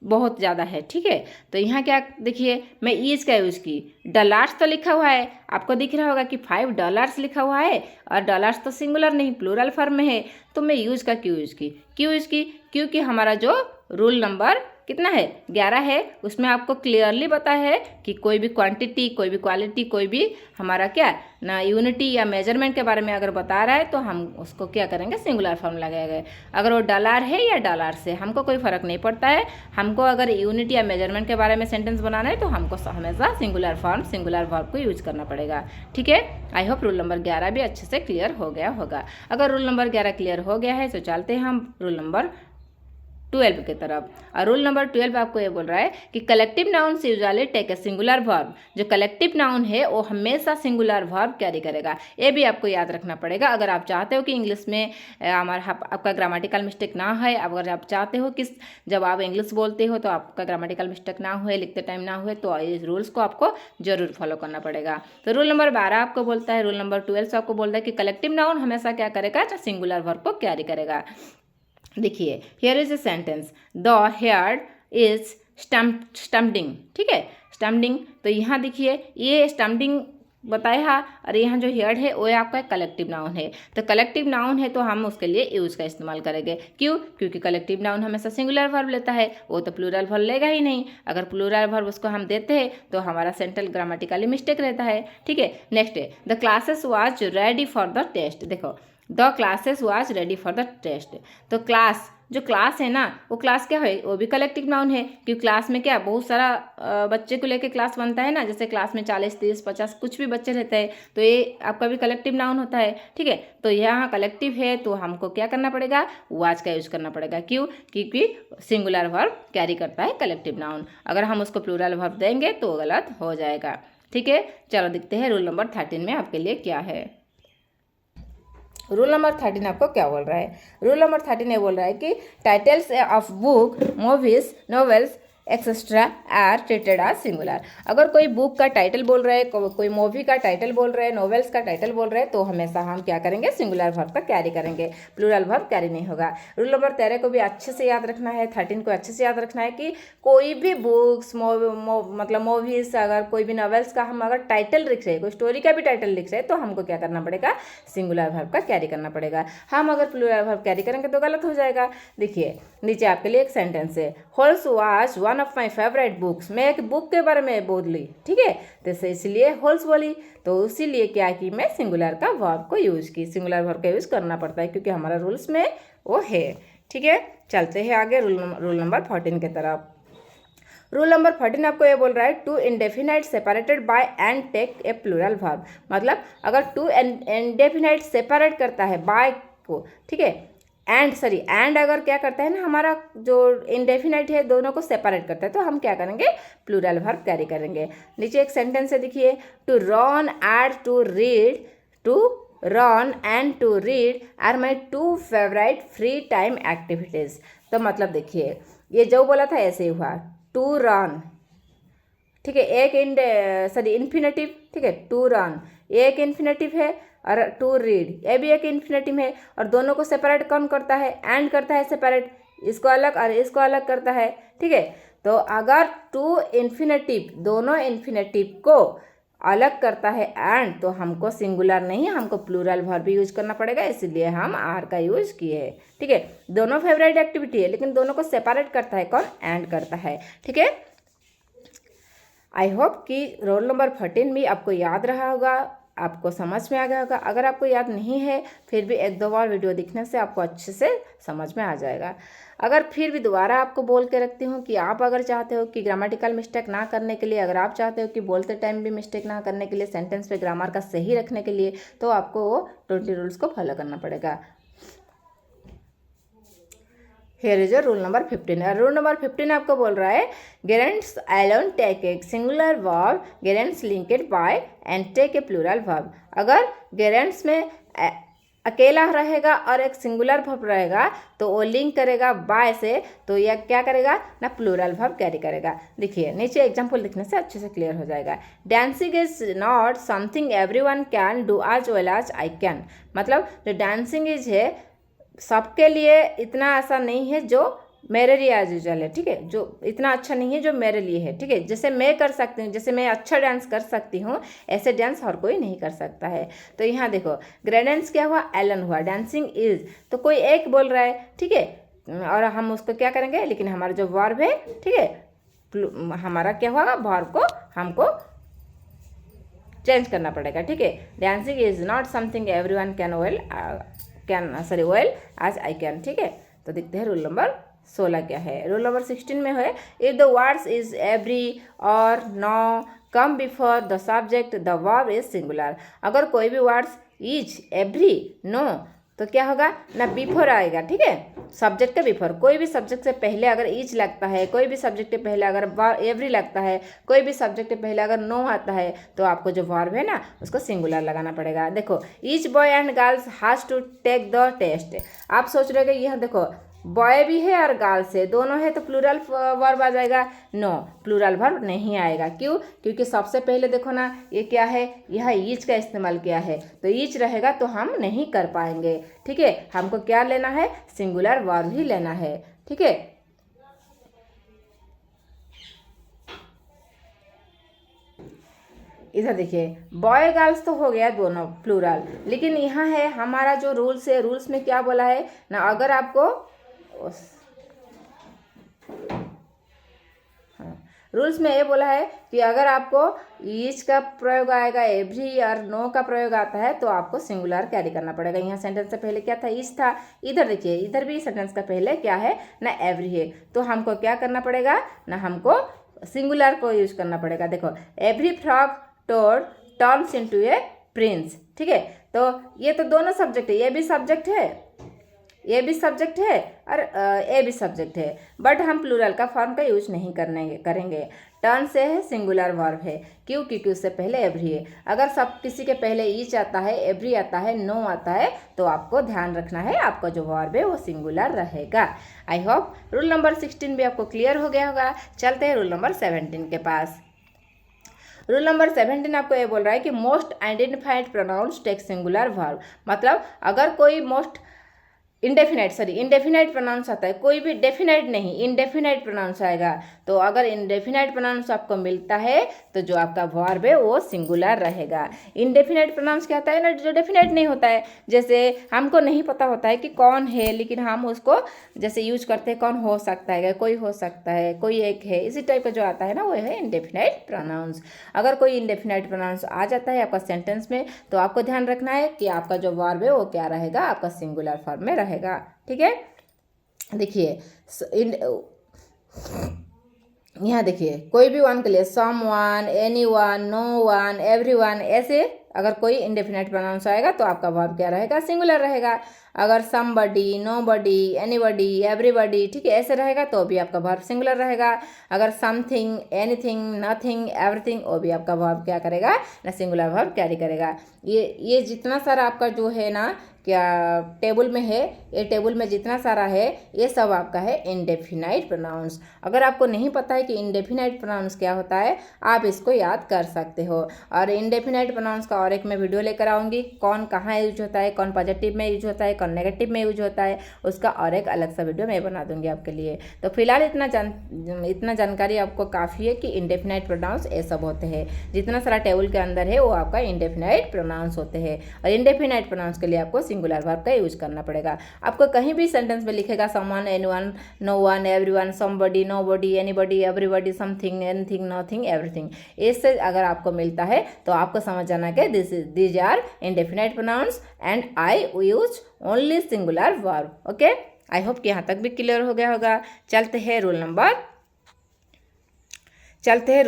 Speaker 1: बहुत ज़्यादा है, ठीक है। तो यहाँ क्या देखिए मैं ईज का यूज़ की, डॉलर्स तो लिखा हुआ है, आपको दिख रहा होगा कि $5 लिखा हुआ है और डॉलर्स तो सिंगुलर नहीं प्लूरल फॉर्म में है, तो मैं यूज़ का क्यों यूज़ की, क्योंकि हमारा जो रूल नंबर कितना है 11 है उसमें आपको क्लियरली पता है कि कोई भी क्वांटिटी कोई भी क्वालिटी कोई भी हमारा क्या ना यूनिटी या मेजरमेंट के बारे में अगर बता रहा है तो हम उसको क्या करेंगे सिंगुलर फॉर्म लगाएंगे। अगर वो डॉलर है या डॉलर से हमको कोई फर्क नहीं पड़ता है, हमको अगर यूनिटी या मेजरमेंट के बारे में सेंटेंस बनाना है तो हमको हमेशा सिंगुलर फॉर्म सिंगुलर वर्ब को यूज करना पड़ेगा, ठीक है। आई होप रूल नंबर 11 भी अच्छे से क्लियर हो गया होगा। अगर रूल नंबर 11 क्लियर हो गया है तो चलते हैं हम रूल नंबर 12 की तरफ। और रूल नंबर 12 आपको ये बोल रहा है कि कलेक्टिव नाउन से usually take a singular verb. जो कलेक्टिव नाउन है वो हमेशा सिंगुलर वर्ब कैरी करेगा, ये भी आपको याद रखना पड़ेगा। अगर आप चाहते हो कि इंग्लिश में आपका ग्रामेटिकल मिस्टेक ना है, अगर आप चाहते हो कि जब आप इंग्लिश बोलते हो तो आपका ग्रामेटिकल मिस्टेक ना हुए, लिखते टाइम ना हुए, तो इस रूल्स को आपको जरूर फॉलो करना पड़ेगा। तो रूल नंबर 12 आपको बोलता है, रूल नंबर 12 आपको बोलता है कि कलेक्टिव नाउन हमेशा क्या करेगा, सिंगुलर वर्ब को कैरी करेगा। देखिए here is a sentence, the here is stumping, ठीक है, स्टम्पिंग। तो यहाँ देखिए ये स्टम्पिंग बताया और यहाँ जो हेयर है वो आपका कलेक्टिव नाउन है। तो कलेक्टिव नाउन है तो हम उसके लिए यूज का इस्तेमाल करेंगे। क्यों, क्योंकि कलेक्टिव नाउन हमेशा सिंगुलर वर्ब लेता है, वो तो प्लूरल वर्ब लेगा ही नहीं। अगर प्लूरल वर्ब उसको हम देते हैं तो हमारा सेंटेंस ग्रामेटिकली मिस्टेक रहता है, ठीक है। नेक्स्ट है the classes was ready for the test. देखो the classes was ready for the test, तो क्लास जो क्लास है ना वो क्लास क्या है, वो भी कलेक्टिव नाउन है, क्योंकि क्लास में क्या बहुत सारा बच्चे को लेके क्लास बनता है ना, जैसे क्लास में 40, 30, 50 कुछ भी बच्चे रहते हैं, तो ये आपका भी कलेक्टिव नाउन होता है। ठीक है, तो यहाँ कलेक्टिव है तो हमको क्या करना पड़ेगा, वाज का यूज करना पड़ेगा। क्यों, क्योंकि सिंगुलर वर्ब कैरी करता है कलेक्टिव नाउन। अगर हम उसको प्लूरल वर्ब देंगे तो गलत हो जाएगा। ठीक है, चलो देखते हैं रूल नंबर 13 में आपके लिए क्या है। रूल नंबर 13 आपको क्या बोल रहा है। रूल नंबर 13 ये बोल रहा है कि titles of book, movies, novels etcetera are treated as singular. अगर कोई बुक का टाइटल बोल रहे हैं, कोई मूवी का टाइटल बोल रहे हैं, नॉवेल्स का टाइटल बोल रहे हैं, तो हमेशा हम क्या करेंगे, सिंगुलर वर्ब का कैरी करेंगे, प्लूरल वर्ब कैरी नहीं होगा। रूल नंबर 13 को भी अच्छे से याद रखना है, 13 को अच्छे से याद रखना है कि कोई भी बुक्स मतलब मूवीज, अगर कोई भी नॉवेल्स का हम अगर टाइटल लिख रहे हैं, कोई स्टोरी का भी टाइटल लिख रहे हैं, तो हमको क्या करना पड़ेगा, सिंगुलर वर्ब का कैरी करना पड़ेगा। हम अगर प्लूरल वर्ब कैरी करेंगे तो गलत हो जाएगा। देखिए नीचे आपके लिए एक सेंटेंस है, holes was one of my favourite books. मैं एक बुक के बारे में बोल ली, ठीक है, तो इसलिए होल्स बोली, तो इसीलिए क्या कि मैं सिंगुलर का वर्ब को यूज की। सिंगुलर वर्ब का यूज करना पड़ता है क्योंकि हमारा रूल्स में वो है। ठीक है, चलते हैं आगे रूल नंबर 14 की तरफ। रूल नंबर 14 आपको ये बोल रहा है, two indefinite separated by and take a plural verb. मतलब अगर टू इंडेफिनाइट सेपरेट करता है बाय को, ठीक है, एंड अगर क्या करता है ना, हमारा जो इंडेफिनाइट है दोनों को सेपरेट करता है, तो हम क्या करेंगे, प्लूरल वर्ब कैरी करेंगे। नीचे एक सेंटेंस है, देखिए, to run and to read, to run and to read are my two favourite free time activities. तो मतलब देखिए ये जो बोला था ऐसे ही हुआ, टू रन, ठीक है, एक इन्फिनेटिव, ठीक है, टू रन एक इन्फिनेटिव है, और टू रीड ये भी एक इन्फिनेटिव है, और दोनों को सेपरेट कौन करता है, एंड करता है सेपरेट, इसको अलग और इसको अलग करता है। ठीक है, तो अगर टू इन्फिनेटिव दोनों इन्फिनेटिव को अलग करता है एंड, तो हमको सिंगुलर नहीं, हमको प्लूरल वर्ब यूज करना पड़ेगा, इसलिए हम आर का यूज किए हैं। ठीक है, दोनों फेवरेट एक्टिविटी है लेकिन दोनों को सेपरेट करता है कौन, एंड करता है। ठीक है, आई होप कि रोल नंबर 14 भी आपको याद रहा होगा, आपको समझ में आ गया होगा। अगर आपको याद नहीं है फिर भी एक दो बार वीडियो देखने से आपको अच्छे से समझ में आ जाएगा। अगर फिर भी दोबारा आपको बोल के रखती हूँ कि आप अगर चाहते हो कि ग्रामेटिकल मिस्टेक ना करने के लिए, अगर आप चाहते हो कि बोलते टाइम भी मिस्टेक ना करने के लिए, सेंटेंस पे ग्रामर का सही रखने के लिए, तो आपको वो 20 रूल्स को फॉलो करना पड़ेगा। Here is your rule number 15। Rule number 15 आपको बोल रहा है, gerunds alone take a singular verb, gerunds linked by and take a plural verb. अगर गेरेंट्स में अकेला रहेगा और एक सिंगुलर वर्ब रहेगा तो वो लिंक करेगा बाय से, तो यह क्या करेगा ना, प्लूरल वर्ब कैरी करेगा। देखिए नीचे एग्जांपल लिखने से अच्छे से क्लियर हो जाएगा। Dancing is not something everyone can do as well as I can. मतलब जो डांसिंग इज है सबके लिए इतना आसान नहीं है जो मेरे लिए एज यूजुअल है। ठीक है, जो इतना अच्छा नहीं है जो मेरे लिए है। ठीक है, जैसे मैं कर सकती हूँ, जैसे मैं अच्छा डांस कर सकती हूँ, ऐसे डांस हर कोई नहीं कर सकता है। तो यहाँ देखो ग्रेडेंस क्या हुआ, एलन हुआ, डांसिंग इज, तो कोई एक बोल रहा है, ठीक है, और हम उसको क्या करेंगे, लेकिन हमारा जो वर्ब है, ठीक है, हमारा क्या हुआ, वर्ब को हमको चेंज करना पड़ेगा। ठीक है, dancing is not something everyone can well as I can. ठीक है, तो देखते हैं रूल नंबर 16 क्या है। रूल नंबर 16 में है, if the words is every or no come before the subject the verb is singular. अगर कोई भी वर्ड्स इज, एवरी, नो, तो क्या होगा ना, बिफोर आएगा। ठीक है, सब्जेक्ट के बिफोर, कोई भी सब्जेक्ट से पहले अगर इज लगता है, कोई भी सब्जेक्ट के पहले अगर एवरी लगता है, कोई भी सब्जेक्ट के पहले अगर नो आता है, तो आपको जो वर्ब है ना उसको सिंगुलर लगाना पड़ेगा। देखो, each boy and girls has to take the test. आप सोच रहे हैं कि यह देखो बॉय भी है और गर्ल्स है, दोनों है, तो प्लूरल वर्ब आ जाएगा। नो, प्लूरल वर्ब नहीं आएगा। क्यों, क्योंकि सबसे पहले देखो ना ये क्या है, यह ईच का इस्तेमाल किया है, तो ईच रहेगा तो हम नहीं कर पाएंगे। ठीक है, हमको क्या लेना है, सिंगुलर वर्ब ही लेना है। ठीक है, इधर देखिए बॉय गर्ल्स तो हो गया दोनों प्लूरल, लेकिन यहाँ है हमारा जो रूल्स है, रूल्स में क्या बोला है ना, अगर आपको रूल्स में ये बोला है कि अगर आपको ईच का प्रयोग आएगा, एवरी और नो का प्रयोग आता है तो आपको सिंगुलर कैरी करना पड़ेगा। यहाँ सेंटेंस से पहले क्या था, ईच था। इधर देखिए, इधर भी सेंटेंस का पहले क्या है ना, एवरी है। तो हमको क्या करना पड़ेगा ना, हमको सिंगुलर को यूज करना पड़ेगा। देखो, every frog toad turns into a prince. ठीक है, तो ये तो दोनों सब्जेक्ट है, ये भी सब्जेक्ट है, ये भी सब्जेक्ट है और ए भी सब्जेक्ट है, बट हम प्लूरल का फॉर्म का यूज नहीं करेंगे। टर्न से है, सिंगुलर वर्ब है। क्यों? क्योंकि उससे पहले एवरी है। अगर सब किसी के पहले ईच आता है, एवरी आता है, नो आता है, तो आपको ध्यान रखना है आपका जो वर्ब है वो सिंगुलर रहेगा। आई होप रूल नंबर 16 भी आपको क्लियर हो गया होगा। चलते हैं रूल नंबर 17 के पास। रूल नंबर 17 आपको ये बोल रहा है कि most identified pronouns take singular verb. मतलब अगर कोई मोस्ट इंडेफिनाइट प्रोनाउंस आता है, कोई भी डेफिनाइट नहीं, इंडेफिनाइट प्रोनाउंस आएगा, तो अगर इंडेफिनाइट प्रोनाउंस आपको मिलता है तो जो आपका वर्ब है वो सिंगुलर रहेगा। इंडेफिनाइट प्रोनाउंस क्या होता है ना, जो डेफिनाइट नहीं होता है। जैसे हमको नहीं पता होता है कि कौन है, लेकिन हम उसको जैसे यूज करते हैं, कौन हो सकता है, कोई हो सकता है, कोई एक है, इसी टाइप का जो आता है ना वो है इंडेफिनाइट प्रोनाउंस। अगर कोई इंडेफिनाइट प्रोनाउंस आ जाता है आपका सेंटेंस में तो आपको ध्यान रखना है कि आपका जो वर्ब है वो क्या रहेगा, आपका सिंगुलर फॉर्म में रहेगा। ठीक है, देखिए यहाँ देखिए, कोई भी वन के लिए someone, anyone, no one, everyone, ऐसे अगर कोई इंडेफिनाइट प्रोनाउंस आएगा तो आपका वर्ब क्या रहेगा, सिंगुलर रहेगा। अगर समबडी, नोबडी, एनीबडी, एवरीबडी, ठीक है, ऐसे रहेगा तो भी आपका वर्ब सिंगुलर रहेगा। अगर समथिंग, एनीथिंग, नथिंग, एवरीथिंग, वो भी आपका वर्ब क्या करेगा ना, सिंगुलर वर्ब कैरी करेगा। ये जितना सारा आपका जो है ना क्या टेबल में है, ये टेबल में जितना सारा है ये सब आपका है इंडेफिनाइट प्रोनाउंस। अगर आपको नहीं पता है कि इंडेफिनाइट प्रोनाउंस क्या होता है, आप इसको याद कर सकते हो। और इंडेफिनाइट प्रोनाउंस का और एक मैं वीडियो लेकर आऊँगी, कौन कहाँ यूज होता है, कौन पॉजिटिव में यूज होता है, कौन नेगेटिव में यूज होता है, उसका और एक अलग सा वीडियो मैं बना दूंगी आपके लिए। तो फिलहाल इतना जानकारी आपको काफ़ी है कि इंडेफिनाइट प्रोनाउंस ये सब होते हैं। जितना सारा टेबल के अंदर है वो आपका इंडेफिनाइट प्रोनाउंस होते हैं। और इंडेफिनाइट प्रोनाउंस के लिए आपको सिंगुलर वर्ब का यूज करना पड़ेगा। आपको कहीं भी सेंटेंस में लिखेगा someone, anyone, no one, everyone, somebody, nobody, anybody, everybody, something, anything, nothing, everything, इससे अगर आपको मिलता है तो आपको समझ जाना कि these are indefinite pronouns and I use only singular verb. Okay, I hope कि यहाँ तक भी क्लियर हो गया होगा। चलते हैं रूल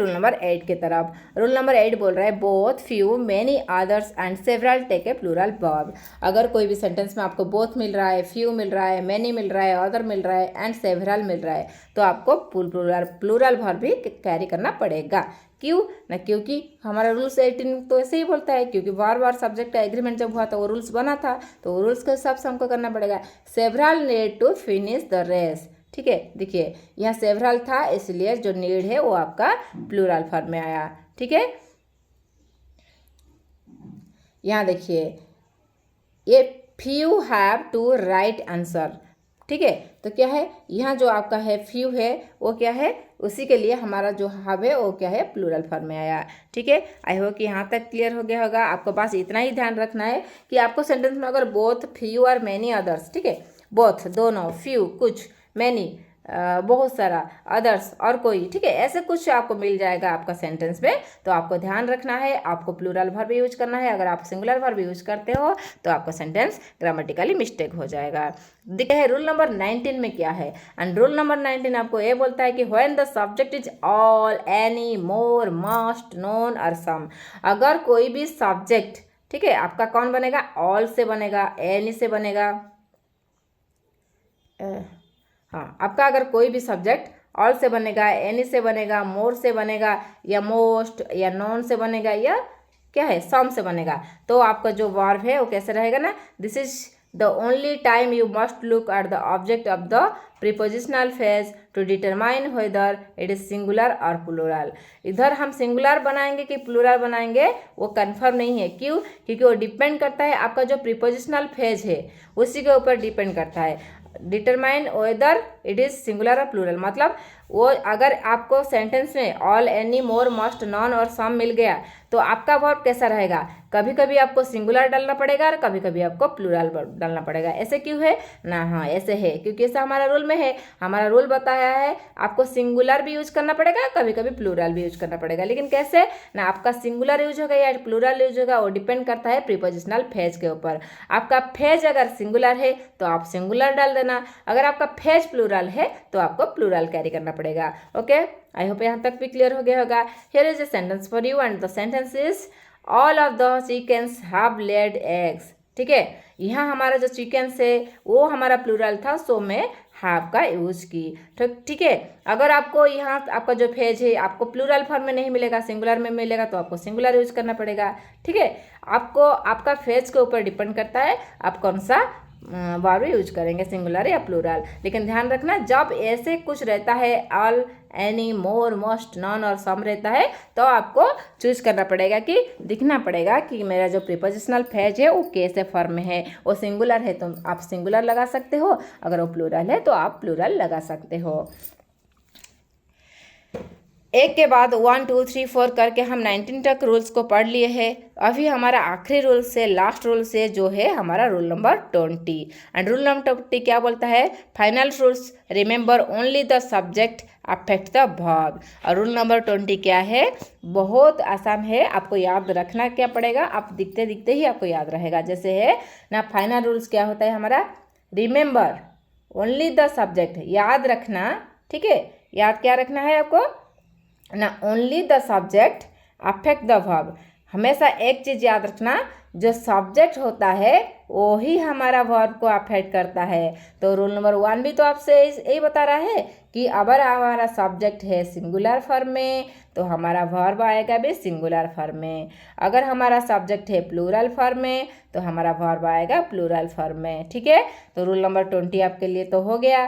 Speaker 1: नंबर 8 की तरफ। रूल नंबर 8 बोल रहा है both, few, many, others and several take a plural verb. अगर कोई भी सेंटेंस में आपको बोथ मिल रहा है, फ्यू मिल रहा है, मेनी मिल रहा है, अदर मिल रहा है एंड सेवरल मिल रहा है, तो आपको प्लूरल वर्ब भी कैरी करना पड़ेगा। क्यों ना, क्योंकि हमारा रूल्स 18 तो ऐसे ही बोलता है, क्योंकि बार सेब्जेक्ट का एग्रीमेंट जब हुआ था वो रूल्स बना था, तो वो रूल्स के हिसाब से हमको करना पड़ेगा। Several need to finish the race. ठीक है, देखिए यहाँ सेवरल था इसलिए जो नीड है वो आपका प्लूरल फॉर्म में आया। ठीक है, यहाँ देखिए ये few have to write answer. ठीक है, तो क्या है यहाँ जो आपका है फ्यू है वो क्या है, उसी के लिए हमारा जो हैव है वो क्या है, प्लूरल फॉर्म में आया। ठीक है, आई होप कि यहाँ तक क्लियर हो गया होगा। आपको बस इतना ही ध्यान रखना है कि आपको सेंटेंस में अगर बोथ, फ्यू और मैनी अदर्स, ठीक है, बोथ दोनों, फ्यू कुछ, मैनी बहुत सारा, अदर्स और कोई, ठीक है, ऐसे कुछ आपको मिल जाएगा आपका सेंटेंस में, तो आपको ध्यान रखना है, आपको प्लूरल वर्ब यूज करना है। अगर आप सिंगुलर वर्ब यूज करते हो तो आपका सेंटेंस ग्रामेटिकली मिस्टेक हो जाएगा। देखते हैं रूल नंबर 19 में क्या है। एंड रूल नंबर 19 आपको ये बोलता है कि when the subject is all, any, more, must, known और सम। अगर कोई भी सब्जेक्ट, ठीक है, आपका कौन बनेगा, ऑल से बनेगा, एनी से बनेगा, हाँ, आपका अगर कोई भी सब्जेक्ट ऑल से बनेगा, एनी से बनेगा, मोर से बनेगा, या मोस्ट या नॉन से बनेगा, या क्या है, सम से बनेगा, तो आपका जो वर्ब है वो कैसे रहेगा ना, this is the only time you must look at the object of the prepositional phase two determine whether it is singular और प्लूरल। इधर हम सिंगुलर बनाएंगे कि प्लूरल बनाएंगे वो कंफर्म नहीं है। क्यों? क्योंकि वो डिपेंड करता है आपका जो प्रीपोजिशनल फेज है उसी के ऊपर डिपेंड करता है। Determine whether it is singular और प्लूरल, मतलब वो अगर आपको सेंटेंस में ऑल, एनी, मोर, मस्ट, नॉन और सम मिल गया तो आपका वर्ब कैसा रहेगा? कभी कभी आपको सिंगुलर डालना पड़ेगा और कभी कभी आपको प्लूरल डालना पड़ेगा। ऐसे क्यों है ना? हाँ ऐसे है क्योंकि ऐसा हमारा रूल में है। हमारा रूल बताया है आपको सिंगुलर भी यूज करना पड़ेगा, कभी कभी प्लूरल भी यूज करना पड़ेगा। लेकिन कैसे ना, आपका सिंगुलर यूज होगा या प्लूरल यूज होगा वो डिपेंड करता है प्रीपोजिशनल फेज के ऊपर। आपका फेज अगर सिंगुलर है तो आप सिंगुलर डाल देना, अगर आपका फेज प्लूरल है तो आपको प्लूरल कैरी करना पड़ेगा। ओके, आई होप यहाँ तक भी क्लियर हो गया होगा। Here is a sentence for you and the sentence is all of the chickens have laid eggs. ठीक है, यहाँ हमारा जो चिकन्स है वो हमारा प्लूरल था, सो मैं हैव का यूज की। ठीक है, अगर आपको यहाँ आपका जो फेज है आपको प्लूरल फॉर्म में नहीं मिलेगा, सिंगुलर में मिलेगा तो आपको सिंगुलर यूज करना पड़ेगा। ठीक है, आपको आपका फेज के ऊपर डिपेंड करता है आप कौन सा वर्ब यूज करेंगे, सिंगुलर या प्लूरल। लेकिन ध्यान रखना जब ऐसे कुछ रहता है ऑल, एनी, मोर, मोस्ट, नॉन और सम रहता है तो आपको चूज करना पड़ेगा कि दिखना पड़ेगा कि मेरा जो प्रीपोजिशनल फेज है वो कैसे फॉर्म में है। वो सिंगुलर है तो आप सिंगुलर लगा सकते हो, अगर वो प्लूरल है तो आप प्लूरल लगा सकते हो। एक के बाद 1, 2, 3, 4 करके हम 19 तक रूल्स को पढ़ लिए हैं। अभी हमारा आखिरी रूल से लास्ट रूल से जो है हमारा rule number 20। And rule number 20 क्या बोलता है? Final rules remember only the subject affect the verb. और रूल नंबर 20 क्या है? बहुत आसान है, आपको याद रखना क्या पड़ेगा, आप दिखते दिखते ही आपको याद रहेगा। जैसे है ना, फाइनल रूल्स क्या होता है हमारा? रिमेंबर ओनली द सब्जेक्ट, याद रखना। ठीक है, याद क्या रखना है आपको ना? Only the subject affect the verb. हमेशा एक चीज़ याद रखना, जो सब्जेक्ट होता है वो ही हमारा वर्ब को अफेक्ट करता है। तो रूल नंबर 1 भी तो आपसे यही बता रहा है कि अगर हमारा सब्जेक्ट है सिंगुलर फॉर्म में तो हमारा वर्ब आएगा भी सिंगुलर फॉर्म में। अगर हमारा सब्जेक्ट है प्लूरल फॉर्म में तो हमारा वर्ब आएगा प्लूरल फॉर्म में। ठीक है, तो रूल नंबर 20 आपके लिए तो हो गया।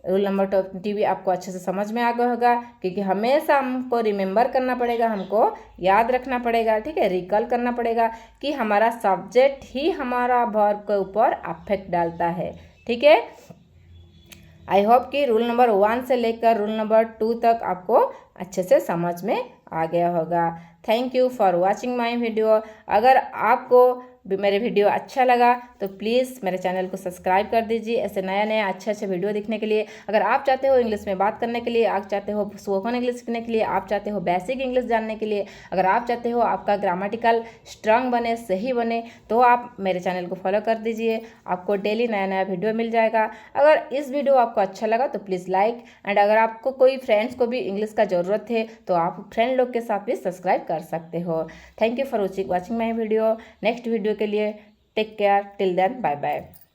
Speaker 1: रूल नंबर 20 भी आपको अच्छे से समझ में आ गया होगा, क्योंकि हमेशा हमको रिमेंबर करना पड़ेगा, हमको याद रखना पड़ेगा। ठीक है, रिकॉल करना पड़ेगा कि हमारा सब्जेक्ट ही हमारा वर्ब के ऊपर अफेक्ट डालता है। ठीक है, आई होप कि रूल नंबर 1 से लेकर रूल नंबर 2 तक आपको अच्छे से समझ में आ गया होगा। Thank you for watching my video. अगर आपको मेरे वीडियो अच्छा लगा तो प्लीज़ मेरे चैनल को सब्सक्राइब कर दीजिए ऐसे नया नया अच्छे वीडियो देखने के लिए। अगर आप चाहते हो इंग्लिश में बात करने के लिए, आप चाहते हो स्पोकन इंग्लिश सीखने के लिए, आप चाहते हो बेसिक इंग्लिश जानने के लिए, अगर आप चाहते हो आपका ग्रामेटिकल स्ट्रांग बने, सही बने, तो आप मेरे चैनल को फॉलो कर दीजिए। आपको डेली नया नया वीडियो मिल जाएगा। अगर इस वीडियो आपको अच्छा लगा तो प्लीज़ लाइक, एंड अगर आपको कोई फ्रेंड्स को भी इंग्लिश का ज़रूरत है तो आप फ्रेंड लोग के साथ भी सब्सक्राइब कर सकते हो। Thank you for watching my video. Next video के लिए take care, till then bye bye.